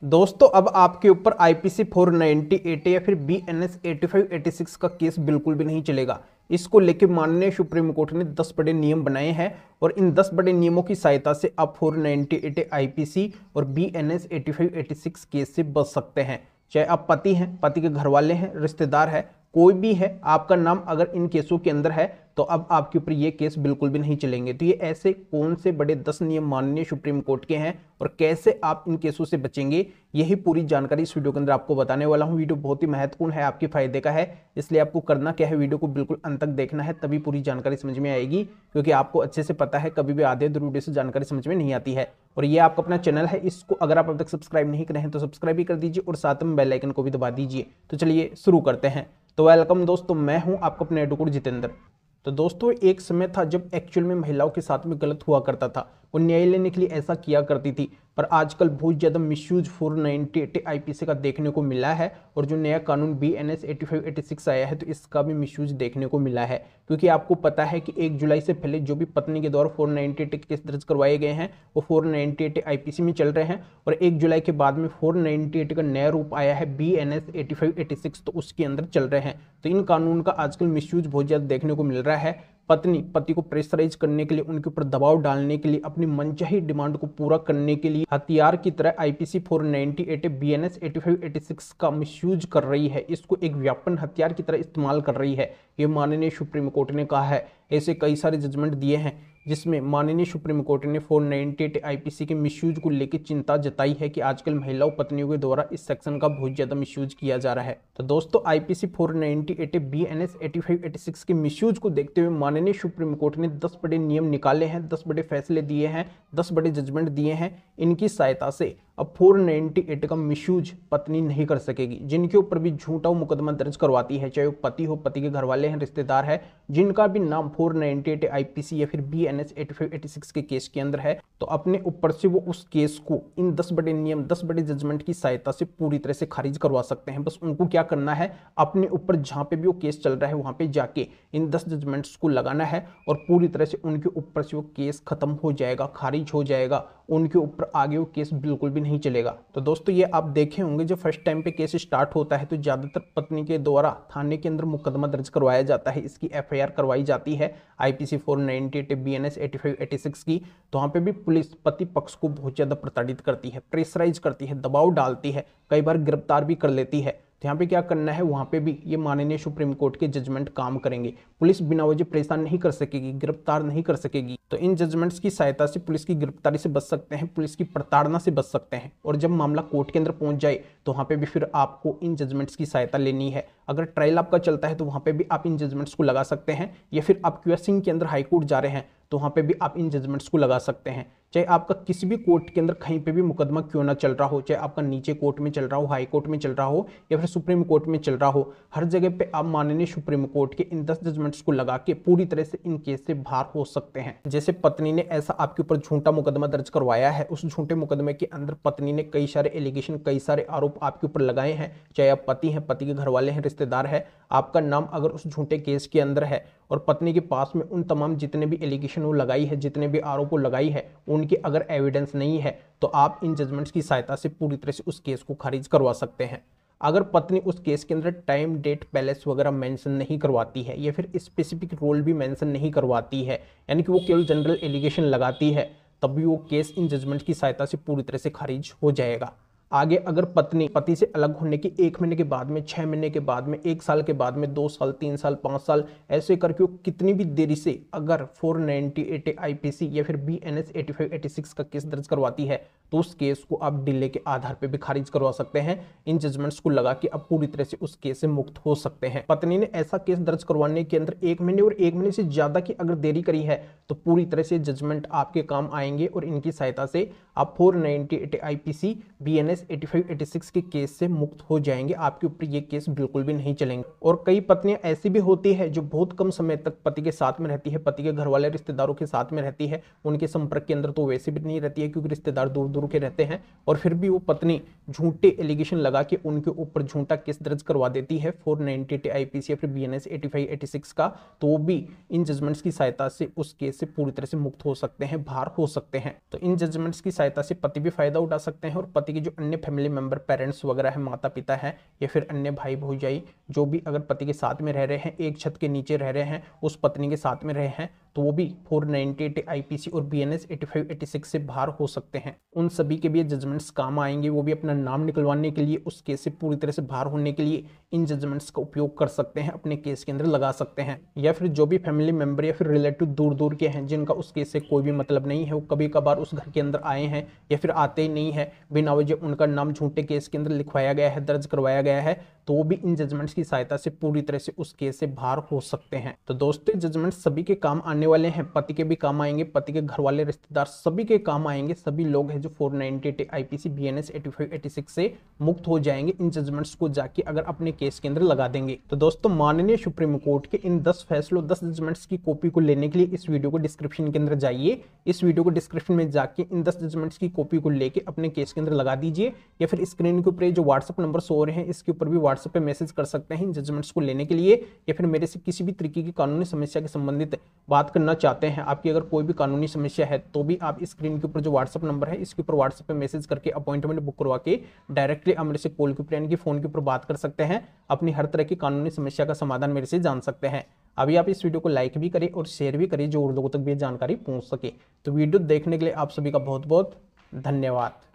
दोस्तों अब आपके ऊपर आईपीसी 498 या फिर बीएनएस 8586 का केस बिल्कुल भी नहीं चलेगा। इसको लेकर माननीय सुप्रीम कोर्ट ने 10 बड़े नियम बनाए हैं और इन 10 बड़े नियमों की सहायता से आप 498 आईपीसी और बीएनएस 8586 केस से बच सकते हैं। चाहे आप पति हैं, पति के घर वाले हैं, रिश्तेदार है, कोई भी है, आपका नाम अगर इन केसों के अंदर है तो अब आपके ऊपर ये केस बिल्कुल भी नहीं चलेंगे। तो ये ऐसे कौन से बड़े 10 नियम माननीय सुप्रीम कोर्ट के हैं और कैसे आप इन केसों से बचेंगे, यही पूरी जानकारी इस वीडियो के अंदर आपको बताने वाला हूं। वीडियो बहुत ही महत्वपूर्ण है, आपके फायदे का है, इसलिए आपको करना क्या है, वीडियो को बिल्कुल अंत तक देखना है, तभी पूरी जानकारी समझ में आएगी। क्योंकि आपको अच्छे से पता है कभी भी आधे अधूरे वीडियो से जानकारी समझ में नहीं आती है। और ये आपका अपना चैनल है, इसको अगर आप अब तक सब्सक्राइब नहीं करे हैं तो सब्सक्राइब भी कर दीजिए और साथ में बेल आइकन को भी दबा दीजिए। तो चलिए शुरू करते हैं। तो वेलकम दोस्तों, मैं हूं आपका अपने एडवोकेट जितेंद्र। तो दोस्तों एक समय था जब एक्चुअल में महिलाओं के साथ में गलत हुआ करता था, वो न्याय लेने के लिए ऐसा किया करती थी, पर आजकल बहुत ज़्यादा मिसयूज 498 आईपीसी का देखने को मिला है। और जो नया कानून बीएनएस 8586 आया है तो इसका भी मिसयूज देखने को मिला है। क्योंकि आपको पता है कि 1 जुलाई से पहले जो भी पत्नी के द्वारा 498 केस दर्ज करवाए गए हैं वो 498 आईपीसी में चल रहे हैं। और 1 जुलाई के बाद में 498 का नया रूप आया है बीएनएस 8586, तो उसके अंदर चल रहे हैं। तो इन कानून का आजकल मिसयूज बहुत ज़्यादा देखने को मिल रहा है। पत्नी पति को प्रेशराइज करने के लिए, उनके ऊपर दबाव डालने के लिए, अपनी मनचाही डिमांड को पूरा करने के लिए हथियार की तरह आईपीसी 498 बीएनएस 8586 का मिसयूज कर रही है। इसको एक व्यापन हथियार की तरह इस्तेमाल कर रही है, ये माननीय सुप्रीम कोर्ट ने कहा है। ऐसे कई सारे जजमेंट दिए हैं जिसमें माननीय सुप्रीम कोर्ट ने 498 आईपीसी के मिसयूज को लेकर चिंता जताई है कि आजकल महिलाओं पत्नियों के द्वारा इस सेक्शन का बहुत ज्यादा मिसयूज किया जा रहा है। तो दोस्तों आईपीसी 498 बीएनएस 8586 के मिसयूज को देखते हुए माननीय सुप्रीम कोर्ट ने 10 बड़े नियम निकाले हैं, 10 बड़े फैसले दिए हैं, 10 बड़े जजमेंट दिए हैं। इनकी सहायता से अब 498 का मिसयूज पत्नी नहीं कर सकेगी। जिनके ऊपर भी झूठा मुकदमा दर्ज करवाती है, चाहे वो पति हो, पति के घर वाले हैं, रिश्तेदार है, जिनका भी नाम 498 आईपीसी या फिर बीएनएस 8586 के केस के अंदर है, तो अपने ऊपर से वो उस केस को इन 10 बड़े नियम, 10 बड़े जजमेंट की सहायता से पूरी तरह से खारिज करवा सकते हैं। बस उनको क्या करना है, अपने ऊपर जहां पे भी वो केस चल रहा है वहां पे जाके इन 10 जजमेंट्स को लगाना है और पूरी तरह से उनके ऊपर से वो केस खत्म हो जाएगा, खारिज हो जाएगा, उनके ऊपर आगे वो केस बिल्कुल भी नहीं चलेगा। तो दोस्तों ये आप देखे होंगे, जब फर्स्ट टाइम पे केस स्टार्ट होता है तो ज्यादातर पत्नी के द्वारा थाने के अंदर मुकदमा दर्ज करवाया जाता है, इसकी एफआईआर करवाई जाती है आईपीसी 498 बीएनएस 8586 की। तो वहां पे भी पुलिस पति पक्ष को बहुत ज्यादा प्रताड़ित करती है, प्रेशराइज करती है, दबाव डालती है, कई बार गिरफ्तार भी कर लेती है। तो यहाँ पे क्या करना है, वहां पे भी ये माननीय सुप्रीम कोर्ट के जजमेंट काम करेंगे। पुलिस बिना वजह परेशान नहीं कर सकेगी, गिरफ्तार नहीं कर सकेगी। तो इन जजमेंट्स की सहायता से पुलिस की गिरफ्तारी से बच सकते हैं, पुलिस की प्रताड़ना से बच सकते हैं। और जब मामला कोर्ट के अंदर पहुंच जाए तो वहां पे भी फिर आपको इन जजमेंट्स की सहायता लेनी है। अगर ट्रायल आपका चलता है तो वहां पे भी आप इन जजमेंट्स को लगा सकते हैं, या फिर आप क्वेश्चनिंग के अंदर हाईकोर्ट जा रहे हैं तो वहां पे भी आप इन जजमेंट्स को लगा सकते हैं। चाहे आपका किसी भी कोर्ट के अंदर कहीं पे भी मुकदमा क्यों ना चल रहा हो, चाहे आपका नीचे कोर्ट में चल रहा हो, हाई कोर्ट में चल रहा हो या फिर सुप्रीम कोर्ट में चल रहा हो, हर जगह पे आप माननीय सुप्रीम कोर्ट के इन 10 जजमेंट्स को लगा के पूरी तरह से इन केस से बाहर हो सकते हैं। जैसे पत्नी ने ऐसा आपके ऊपर झूठा मुकदमा दर्ज करवाया है, उस झूठे मुकदमे के अंदर पत्नी ने कई सारे एलिगेशन, कई सारे आरोप आपके ऊपर लगाए हैं, चाहे आप पति हैं, पति के घर वाले हैं, रिश्तेदार है, आपका नाम अगर उस झूठे केस के अंदर है और पत्नी के पास में उन तमाम जितने भी एलिगेशन वो लगाई है, जितने भी आरोप वो लगाई है, उनके अगर एविडेंस नहीं है तो आप इन जजमेंट्स की सहायता से पूरी तरह से उस केस को खारिज करवा सकते हैं। अगर पत्नी उस केस के अंदर टाइम, डेट, पैलेस वगैरह मेंशन नहीं करवाती है या फिर स्पेसिफिक रोल भी मेंशन नहीं करवाती है, यानी कि वो केवल जनरल एलिगेशन लगाती है, तब भी वो केस इन जजमेंट की सहायता से पूरी तरह से खारिज हो जाएगा। आगे अगर पत्नी पति से अलग होने के 1 महीने के बाद में, 6 महीने के बाद में, 1 साल के बाद में, 2 साल, 3 साल, 5 साल, ऐसे करके वो कितनी भी देरी से अगर 498 आईपीसी या फिर बीएनएस 8586 का केस दर्ज करवाती है तो उस केस को आप डिले के आधार पर भी खारिज करवा सकते हैं। इन जजमेंट्स को लगा के आप पूरी तरह से उस केस से मुक्त हो सकते हैं। पत्नी ने ऐसा केस दर्ज करवाने के अंदर 1 महीने और 1 महीने से ज्यादा की अगर देरी करी है तो पूरी तरह से जजमेंट आपके काम आएंगे और इनकी सहायता से आप 498 आईपीसी बीएनएस 8586 के केस से मुक्त हो जाएंगे। आपके ऊपर ये केस बिल्कुल भी नहीं चलेंगे। और कई पत्नियां ऐसी भी होती है जो बहुत कम समय तक पति के साथ में रहती है, पति के घर वाले रिश्तेदारों के साथ में रहती है, उनके संपर्क के अंदर तो वैसे भी नहीं रहती है क्योंकि रिश्तेदार दूर दूर दूर के रहते हैं और फिर भी वो पत्नी झूठे एलिगेशन लगा के उनके ऊपर झूठा केस दर्ज करवा देती है 498 आईपीसी या फिर बीएनएस 85 86 का, तो वो भी इन जजमेंट्स की सहायता से उस केस से पूरी तरह से मुक्त हो सकते हैं, बाहर हो सकते हैं। तो इन जजमेंट्स की सहायता से पति भी फायदा उठा सकते हैं और पति के जो अन्य फैमिली मेंबर, पेरेंट्स वगैरह है, माता पिता है या फिर अन्य भाई भौजाई जो भी अगर पति के साथ में रह रहे हैं, एक छत के नीचे रह रहे हैं, उस पत्नी के साथ में रहे हैं, तो वो भी 498 आईपीसी और बीएनएस 85 86 से बाहर हो सकते हैं। उन सभी के भी जजमेंट्स काम आएंगे, वो भी अपना नाम निकलवाने के लिए, उस केस से पूरी तरह से बाहर होने के लिए इन जजमेंट्स का उपयोग कर सकते हैं, अपने केस के अंदर लगा सकते हैं। या फिर जो भी फैमिली मेंबर या फिर रिलेटिव दूर दूर के हैं जिनका उस केस से कोई भी मतलब नहीं है, वो कभी कभार उस घर के अंदर आए हैं या फिर आते ही नहीं है, बिना वजह उनका नाम झूठे केस के अंदर लिखवाया गया है, दर्ज करवाया गया है, तो वो भी इन जजमेंट्स की सहायता से पूरी तरह से उस केस से बाहर हो सकते हैं। तो दोस्तों जजमेंट सभी के काम आने वाले हैं, पति के भी काम आएंगे, पति के घर वाले, रिश्तेदार सभी के काम आएंगे। सभी लोग हैं जो 498 आईपीसी बीएनएस 85 86 से मुक्त हो जाएंगे इन जजमेंट्स को जाके अगर अपने केस के अंदर लगा देंगे। तो दोस्तों माननीय सुप्रीम कोर्ट के इन 10 फैसलों, 10 जजमेंट्स की कॉपी को लेने के लिए इस वीडियो को डिस्क्रिप्शन के अंदर जाइए, इस वीडियो को डिस्क्रिप्शन में जाके इन 10 जजमेंट्स की कॉपी को लेके अपने केस के अंदर लगा दीजिए, या फिर स्क्रीन के ऊपर जो व्हाट्सएप नंबर शो हो रहे हैं इसके ऊपर भी व्हाट्सएप पे मैसेज कर सकते हैं इन जजमेंट्स को लेने के लिए, या फिर मेरे से किसी भी तरीके की कानूनी समस्या के संबंधित बात करना चाहते हैं, आपकी अगर कोई भी कानूनी समस्या है तो भी आप स्क्रीन के ऊपर जो व्हाट्सएप नंबर है इसके ऊपर व्हाट्सएप पे मैसेज करके अपॉइंटमेंट बुक करवा के डायरेक्टली आप मेरे से कॉल के ऊपर यानी कि फोन के ऊपर बात कर सकते हैं, अपनी हर तरह की कानूनी समस्या का समाधान मेरे से जान सकते हैं। अभी आप इस वीडियो को लाइक भी करें और शेयर भी करें जो और लोगों तक भी जानकारी पहुंच सके। तो वीडियो देखने के लिए आप सभी का बहुत बहुत धन्यवाद।